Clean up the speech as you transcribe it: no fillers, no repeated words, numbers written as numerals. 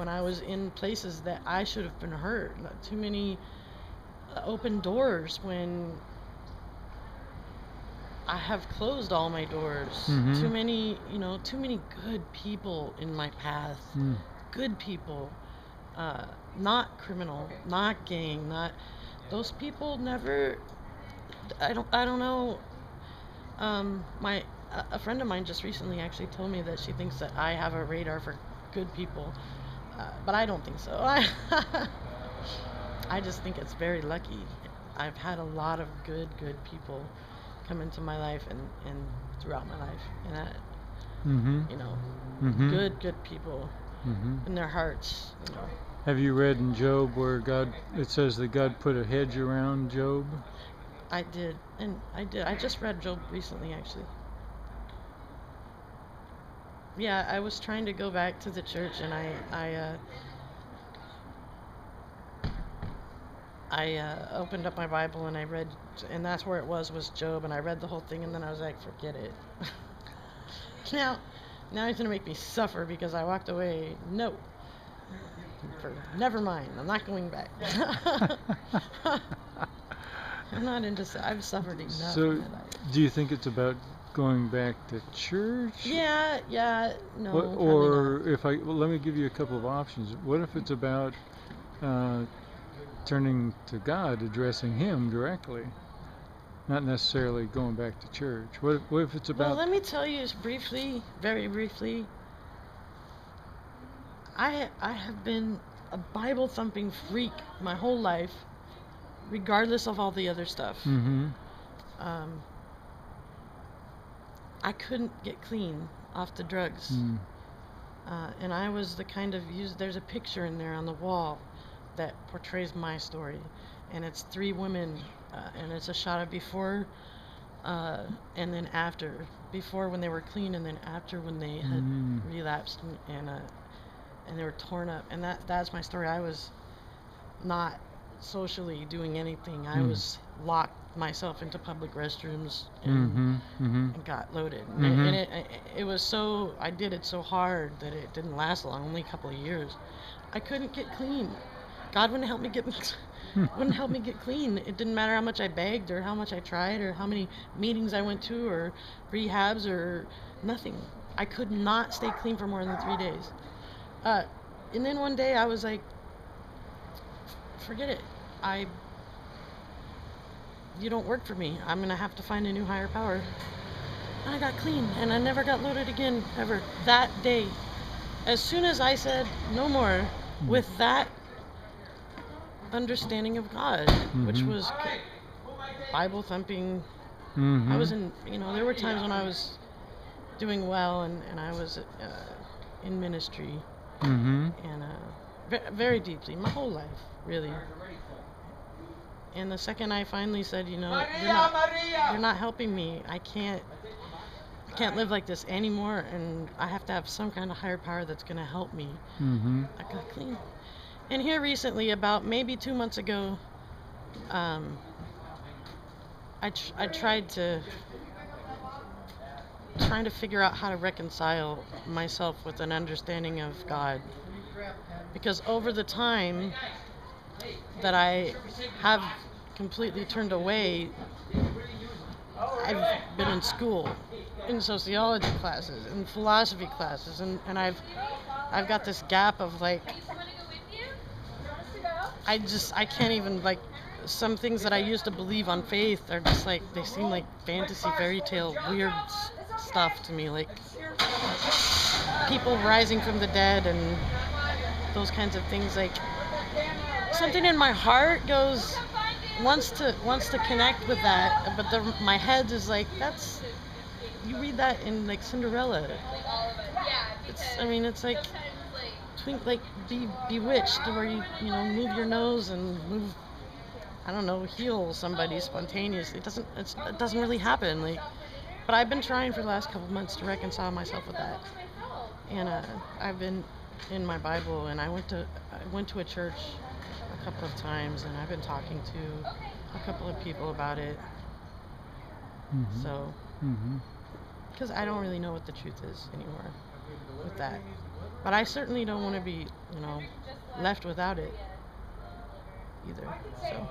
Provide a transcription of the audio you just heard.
when I was in places that I should have been hurt. Too many open doors when I have closed all my doors. Too many, too many good people in my path. Good people. Not criminal, not gang, not those people never. I don't know. A friend of mine just recently actually told me that she thinks that I have a radar for good people, but I don't think so. I just think it's very lucky. I've had a lot of good people come into my life and throughout my life, and good people in their hearts. Have you read in Job where it says that God put a hedge around Job? I did. I just read Job recently, actually. Yeah, I was trying to go back to the church, and I opened up my Bible and I read, and that's where it was Job, and I read the whole thing, and then I was like, forget it. now he's gonna make me suffer because I walked away. No. Never mind. I'm not going back. I'm not into. I've suffered enough. So, do you think it's about going back to church? Yeah. No. Or let me give you a couple of options. What if it's about turning to God, addressing Him directly, not necessarily going back to church? What if it's about? Well, let me tell you briefly, very briefly. I have been a Bible thumping freak my whole life, regardless of all the other stuff. I couldn't get clean off the drugs. And I was the kind of there's a picture in there on the wall that portrays my story, and it's 3 women, and it's a shot of before and then after. Before when they were clean, and then after when they had relapsed and they were torn up. And that's my story. I was not socially doing anything. I was locked myself into public restrooms and got loaded. And it was so, I did it so hard that it didn't last long, only a couple of years. I couldn't get clean. God wouldn't help me get clean. It didn't matter how much I begged or how much I tried or how many meetings I went to or rehabs or nothing. I could not stay clean for more than 3 days. And then one day I was like, forget it. You don't work for me. I'm going to have to find a new higher power. And I got clean, and I never got loaded again, ever. That day. As soon as I said no more, with that understanding of God, which was Bible thumping. I was in, there were times when I was doing well and I was in ministry. And very deeply, my whole life, really. And the second I finally said, you're not helping me. I can't live like this anymore, and I have to have some kind of higher power that's going to help me. I got clean. And here recently, about maybe 2 months ago, I tried to figure out how to reconcile myself with an understanding of God, because over the time that I have completely turned away, I've been in school, in sociology classes, in philosophy classes, and I've got this gap of like, I can't even, like, some things that I used to believe on faith are just like, they seem like fantasy, fairy tale, weird stuff to me, like people rising from the dead and those kinds of things. Like, something in my heart wants to connect with that, but my head is like, you read that in like Cinderella. It's like be bewitched, where you move your nose and move, I don't know, heal somebody spontaneously. It doesn't really happen. Like, but I've been trying for the last couple of months to reconcile myself with that. And I've been in my Bible, and I went to a church a couple of times, and I've been talking to a couple of people about it. So, because I don't really know what the truth is anymore with that. But I certainly don't want to be, left without it either. So.